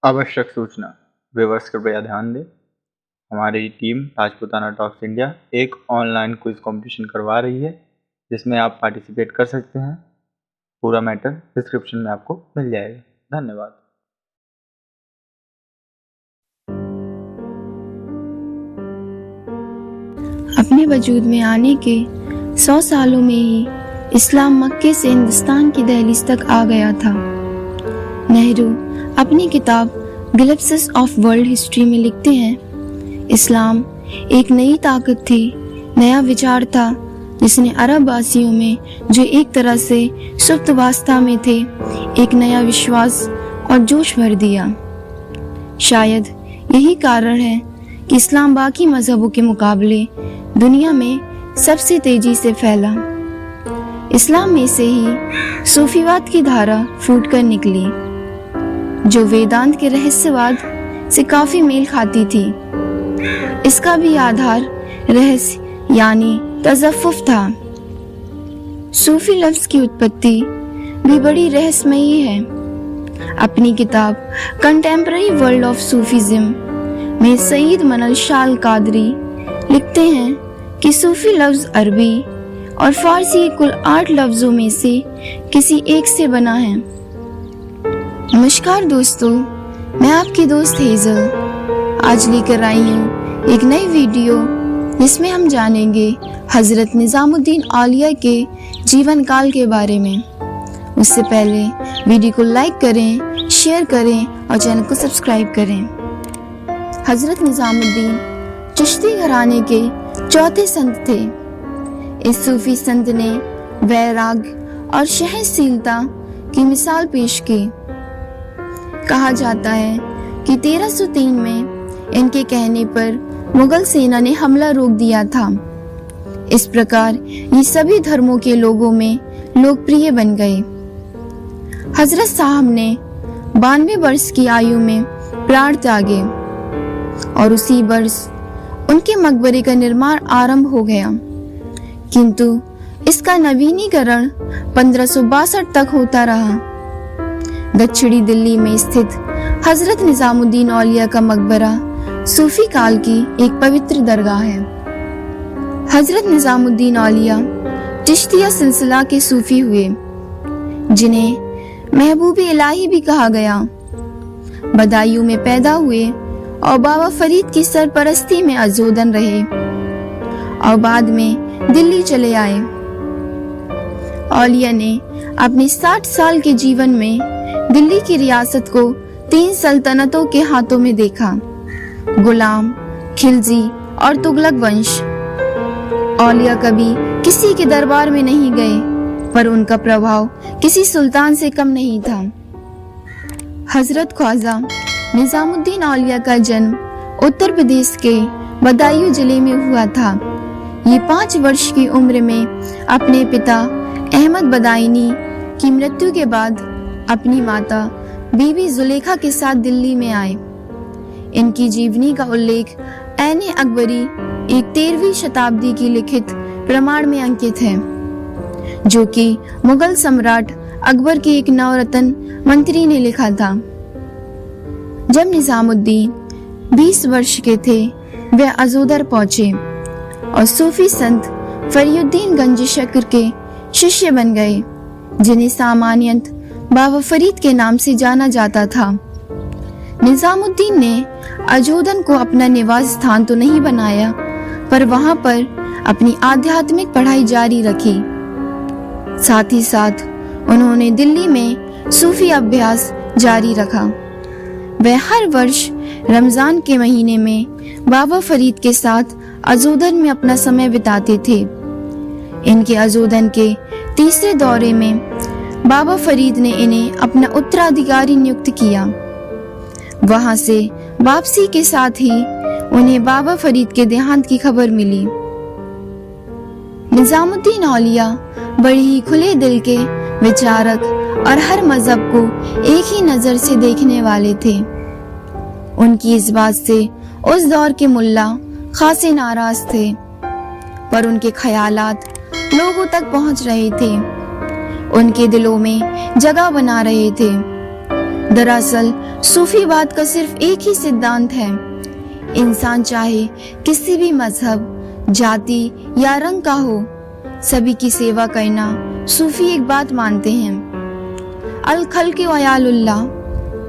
आवश्यक सूचना। व्यूअर्स कृपया ध्यान दें, हमारी टीम राजपूताना टॉक्स इंडिया एक ऑनलाइन क्विज कंपटीशन करवा रही है जिसमें आप पार्टिसिपेट कर सकते हैं। पूरा मैटर डिस्क्रिप्शन में आपको मिल जाएगा। धन्यवाद। अपने वजूद में आने के 100 सालों में ही इस्लाम मक्के से हिंदुस्तान की दहलीज तक आ गया था। नेहरू अपनी किताब ग्लिम्प्सेस ऑफ वर्ल्ड हिस्ट्री में लिखते हैं, इस्लाम एक नई ताकत थी, नया विचार था जिसने अरब वासियों में जो एक तरह से सुप्तावस्था में थे एक नया विश्वास और जोश भर दिया। शायद यही कारण है कि इस्लाम बाकी मजहबों के मुकाबले दुनिया में सबसे तेजी से फैला। इस्लाम में से ही सूफीवाद की धारा फूट कर निकली जो वेदांत के रहस्यवाद से काफी मेल खाती थी। इसका भी आधार रहस्य यानी तज़व्वुफ़ था। सूफी लफ्ज की उत्पत्ति भी बड़ी रहस्यमयी है। अपनी किताब कंटेम्पररी वर्ल्ड ऑफ सूफीज़्म में सईद मनल शाह अल कादरी लिखते हैं कि सूफी लफ्ज अरबी और फारसी कुल 8 लफ्जों में से किसी एक से बना है। नमस्कार दोस्तों, मैं आपकी दोस्त हेजल आज लेकर आई हूँ एक नई वीडियो जिसमें हम जानेंगे हजरत निजामुद्दीन औलिया के जीवन काल के बारे में। उससे पहले वीडियो को लाइक करें, शेयर करें और चैनल को सब्सक्राइब करें। हजरत निजामुद्दीन चिश्ती घराने के चौथे संत थे। इस सूफी संत ने वैराग और सहनशीलता की मिसाल पेश की। कहा जाता है कि 1303 में इनके कहने पर मुगल सेना ने हमला रोक दिया था। इस प्रकार ये सभी धर्मों के लोगों में लोकप्रिय बन गए। हजरत साहब ने 92 वर्ष की आयु में प्राण त्यागे और उसी वर्ष उनके मकबरे का निर्माण आरंभ हो गया, किंतु इसका नवीनीकरण 1562 तक होता रहा। दक्षिणी दिल्ली में स्थित हजरत निजामुद्दीन औलिया का मकबरा सूफी काल की एक पवित्र दरगाह है। हजरत निजामुद्दीन औलिया चिश्तिया सिलसिला के सूफी हुए, जिन्हें महबूबे इलाही भी कहा गया। बदायूं में पैदा हुए और बाबा फरीद की सरपरस्ती में अजोदन रहे और बाद में दिल्ली चले आए। औलिया ने अपने 60 साल के जीवन में दिल्ली की रियासत को 3 सल्तनतों के हाथों में देखा, गुलाम, खिलजी और तुगलक वंश। औलिया कभी किसी के दरबार में नहीं गए, पर उनका प्रभाव किसी सुल्तान से कम नहीं था। हजरत ख्वाजा निजामुद्दीन औलिया का जन्म उत्तर प्रदेश के बदायूं जिले में हुआ था। ये 5 वर्ष की उम्र में अपने पिता अहमद बदायनी की मृत्यु के बाद अपनी माता बीबी जुलेखा के साथ दिल्ली में आए। इनकी जीवनी का उल्लेख ऐने अकबरी एक 13वीं शताब्दी की लिखित प्रमाण में अंकित है, जो कि मुगल सम्राट अकबर के एक नवरत्न मंत्री ने लिखा था। जब निजामुद्दीन 20 वर्ष के थे, वे अजोदर पहुंचे और सूफी संत फरीउद्दीन गंज शक्र के शिष्य बन गए, जिन्हें सामान्यतः बाबा फरीद के नाम से जाना जाता था। निजामुद्दीन ने अजोदन को अपना निवास स्थान तो नहीं बनाया, पर वहां पर अपनी आध्यात्मिक पढ़ाई जारी रखी। साथ ही साथ उन्होंने दिल्ली में सूफी अभ्यास जारी रखा। वह हर वर्ष रमजान के महीने में बाबा फरीद के साथ अजोदन में अपना समय बिताते थे। इनके अजोदन के तीसरे दौरे में बाबा फरीद ने इन्हें अपना उत्तराधिकारी नियुक्त किया। वहां से वापसी के साथ ही उन्हें बाबा फरीद के देहांत की खबर मिली। निजामुद्दीन औलिया बड़े ही खुले दिल के विचारक और हर मजहब को एक ही नजर से देखने वाले थे। उनकी इस बात से उस दौर के मुल्ला खासे नाराज थे, पर उनके ख्यालात लोगों तक पहुंच रहे थे, उनके दिलों में जगह बना रहे थे। दरअसल सूफीवाद का सिर्फ एक ही सिद्धांत है, इंसान चाहे किसी भी मजहब, जाति या रंग का हो, सभी की सेवा करना सूफी एक बात मानते हैं। अल खल्क़ व अयालुल्लाह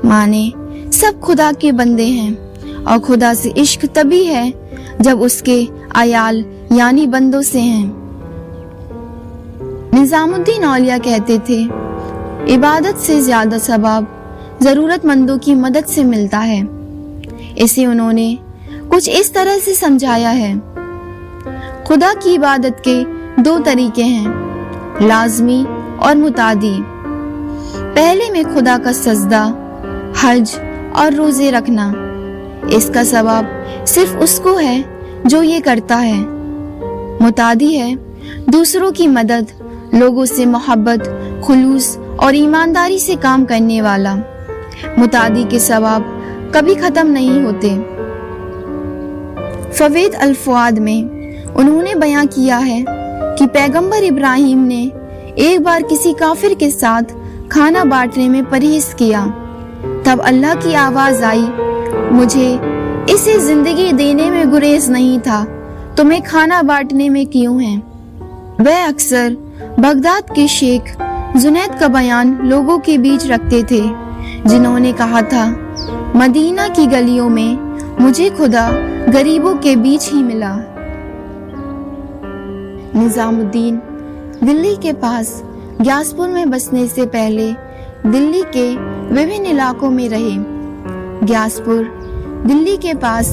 माने सब खुदा के बंदे हैं और खुदा से इश्क तभी है जब उसके अयाल यानी बंदों से हैं। निजामुद्दीन औलिया कहते थे, इबादत से ज्यादा सवाब जरूरतमंदों की मदद से मिलता है। इसे उन्होंने कुछ इस तरह से समझाया है, खुदा की इबादत के दो तरीके हैं, लाजमी और मुतादी। पहले में खुदा का सजदा, हज और रोजे रखना, इसका सवाब सिर्फ उसको है जो ये करता है। मुतादी है दूसरों की मदद, लोगों से मोहब्बत, खुलूस और ईमानदारी से काम करने वाला। मुतादी के सवाब कभी खत्म नहीं होते। फवेद अल फुआद में उन्होंने बयां किया है कि पैगंबर इब्राहिम ने एक बार किसी काफिर के साथ खाना बांटने में परहेज किया। तब अल्लाह की आवाज आई, मुझे इसे जिंदगी देने में गुरेज नहीं था, तुम्हें खाना बांटने में क्यों है। वह अक्सर बगदाद के शेख जुनैद का बयान लोगों के बीच रखते थे, जिन्होंने कहा था, मदीना की गलियों में मुझे खुदा गरीबों के बीच ही मिला। निजामुद्दीन दिल्ली के पास ग्यासपुर में बसने से पहले दिल्ली के विभिन्न इलाकों में रहे। ग्यासपुर दिल्ली के पास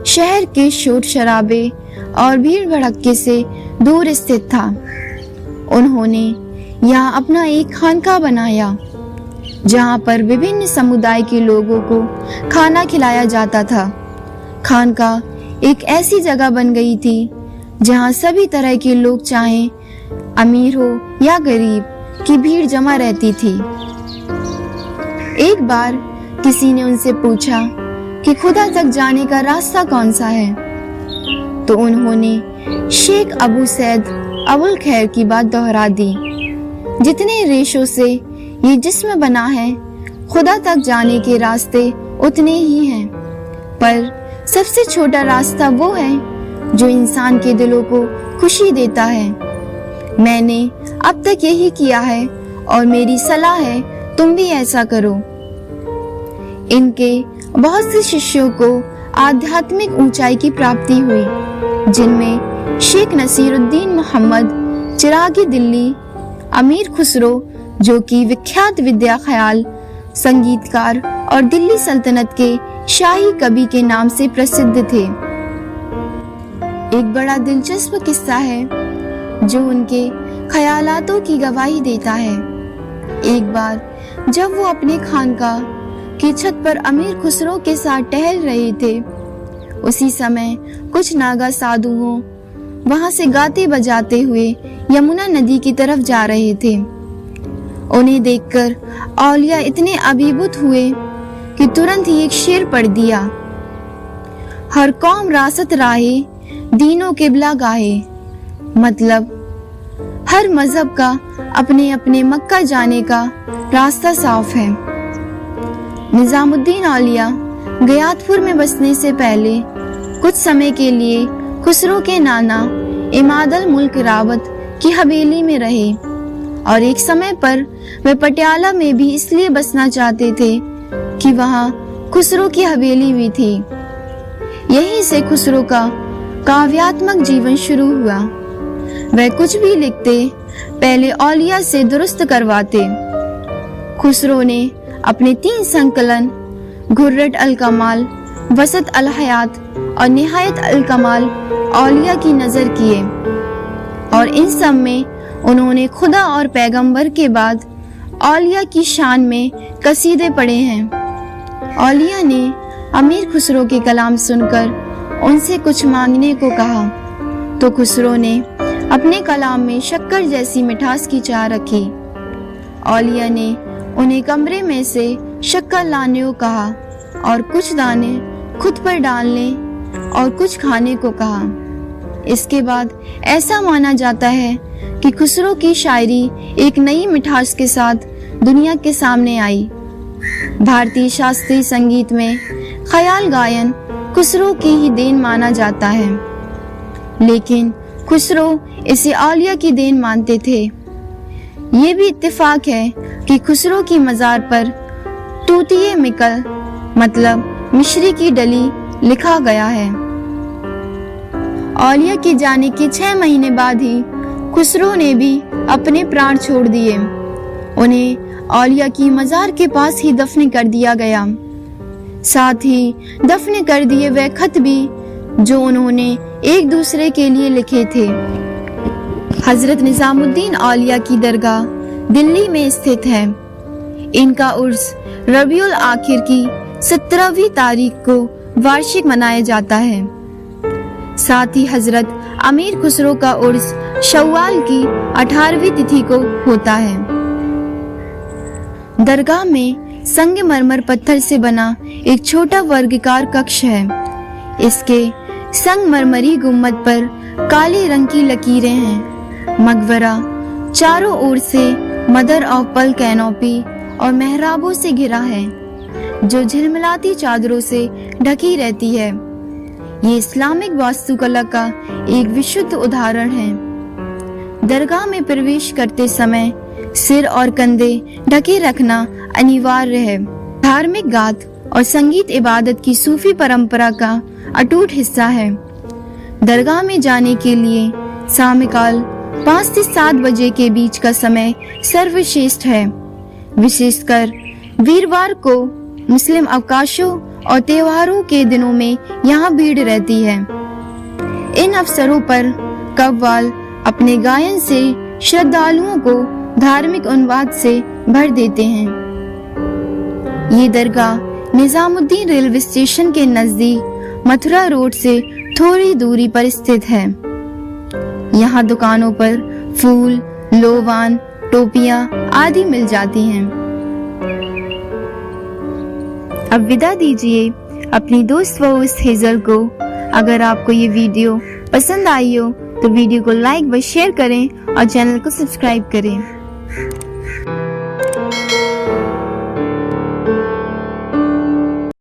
शहर के शोर शराबे और भीड़ भड़क्के से दूर स्थित था। उन्होंने यहाँ अपना एक खानका बनाया, जहाँ पर विभिन्न समुदाय के लोगों को खाना खिलाया जाता था। खानका एक ऐसी जगह बन गई थी जहाँ सभी तरह के लोग, चाहे अमीर हो या गरीब, की भीड़ जमा रहती थी। एक बार किसी ने उनसे पूछा कि खुदा तक जाने का रास्ता कौन सा है, तो उन्होंने शेख अबू सैद अबुल खैर की बात दोहरा दी, जितने रेशों से ये जिस्म बना है, खुदा तक जाने के रास्ते उतने ही हैं, पर सबसे छोटा रास्ता वो है जो इंसान के दिलों को खुशी देता है। मैंने अब तक यही किया है और मेरी सलाह है तुम भी ऐसा करो। इनके बहुत से शिष्यों को आध्यात्मिक ऊंचाई की प्राप्ति हुई, जिनमें शेख नसीरुद्दीन मोहम्मद चिरागी दिल्ली, अमीर खुसरो जो कि विख्यात विद्या ख्याल, संगीतकार और दिल्ली सल्तनत के शाही कवि के नाम से प्रसिद्ध थे। एक बड़ा दिलचस्प किस्सा है जो उनके ख्यालातों की गवाही देता है। एक बार जब वो अपने खानका की छत पर अमीर खुसरो के साथ टहल रहे थे, उसी समय कुछ नागा साधुओं वहां से गाते बजाते हुए यमुना नदी की तरफ जा रहे थे। उन्हें देखकर औलिया इतने अभिभूत हुए कि तुरंत ही एक शेर पढ़ दिया, हर कौम रासत राहे दीनों किबला गाहे। मतलब हर मजहब का अपने अपने मक्का जाने का रास्ता साफ है। निजामुद्दीन औलिया गयातपुर में बसने से पहले कुछ समय के लिए खुसरो के नाना इमादल मुल्क रावत की हवेली में रहे, और एक समय पर वे पटियाला में भी इसलिए बसना चाहते थे कि वहां खुसरो की हवेली भी थी। यहीं से खुसरो का काव्यात्मक जीवन शुरू हुआ। वह कुछ भी लिखते पहले औलिया से दुरुस्त करवाते। खुसरो ने अपने 3 संकलन घुर्रत अल कमाल, वसत अल हयात और निहायत अल कमाल औलिया की नजर किए, और इन सब में उन्होंने खुदा और पैगंबर के बाद औलिया की शान में कसीदे पढ़े हैं। औलिया ने अमीर खुसरो के कलाम सुनकर उनसे कुछ मांगने को कहा, तो खुसरो ने अपने कलाम में शक्कर जैसी मिठास की चाह रखी। औलिया ने उन्हें कमरे में से शक्कर लाने को कहा और कुछ दाने खुद पर डालने और कुछ खाने को कहा। इसके बाद ऐसा माना जाता है कि खुसरो की शायरी एक नई मिठास के साथ दुनिया के सामने आई। भारतीय शास्त्रीय संगीत में ख्याल गायन खुसरो की ही देन माना जाता है, लेकिन खुसरो इसे औलिया की देन मानते थे। ये भी इत्तेफाक है कि खुसरो की मज़ार पर तूतिए मिकल मतलब मिश्री की डली लिखा गया है। औलिया के जाने के 6 महीने बाद ही खुसरो ने भी अपने प्राण छोड़ दिए। उन्हें औलिया की मज़ार के पास ही दफन कर दिया गया। साथ ही दफन कर दिए वह खत भी जो उन्होंने एक दूसरे के लिए लिखे थे। हजरत निजामुद्दीन औलिया की दरगाह दिल्ली में स्थित है। इनका उर्स रबीउल आखिर की 17वीं तारीख को वार्षिक मनाया जाता है। साथ ही हजरत अमीर खुसरो का उर्स शव्वाल की 18वीं तिथि को होता है। दरगाह में संगमरमर पत्थर से बना एक छोटा वर्गाकार कक्ष है। इसके संगमरमरी गुम्बद पर काले रंग की लकीरें हैं। मकबरा चारों ओर से मदर ऑफ पर्ल कैनोपी और मेहराबों से घिरा है, जो झिलमिलाती चादरों से ढकी रहती है। ये इस्लामिक वास्तुकला का एक विशुद्ध उदाहरण है। दरगाह में प्रवेश करते समय सिर और कंधे ढके रखना अनिवार्य है। धार्मिक गात और संगीत इबादत की सूफी परंपरा का अटूट हिस्सा है। दरगाह में जाने के लिए सायंकाल 5 से 7 बजे के बीच का समय सर्वश्रेष्ठ है। विशेषकर वीरवार को मुस्लिम अवकाशों और त्योहारों के दिनों में यहाँ भीड़ रहती है। इन अवसरों पर कव्वाल अपने गायन से श्रद्धालुओं को धार्मिक उन्माद से भर देते हैं। ये दरगाह निजामुद्दीन रेलवे स्टेशन के नजदीक मथुरा रोड से थोड़ी दूरी पर स्थित है। यहाँ दुकानों पर फूल, लोवान, टोपियाँ आदि मिल जाती हैं। अब विदा दीजिए अपनी दोस्त व हेजल को। अगर आपको ये वीडियो पसंद आई हो तो वीडियो को लाइक व शेयर करें और चैनल को सब्सक्राइब करें।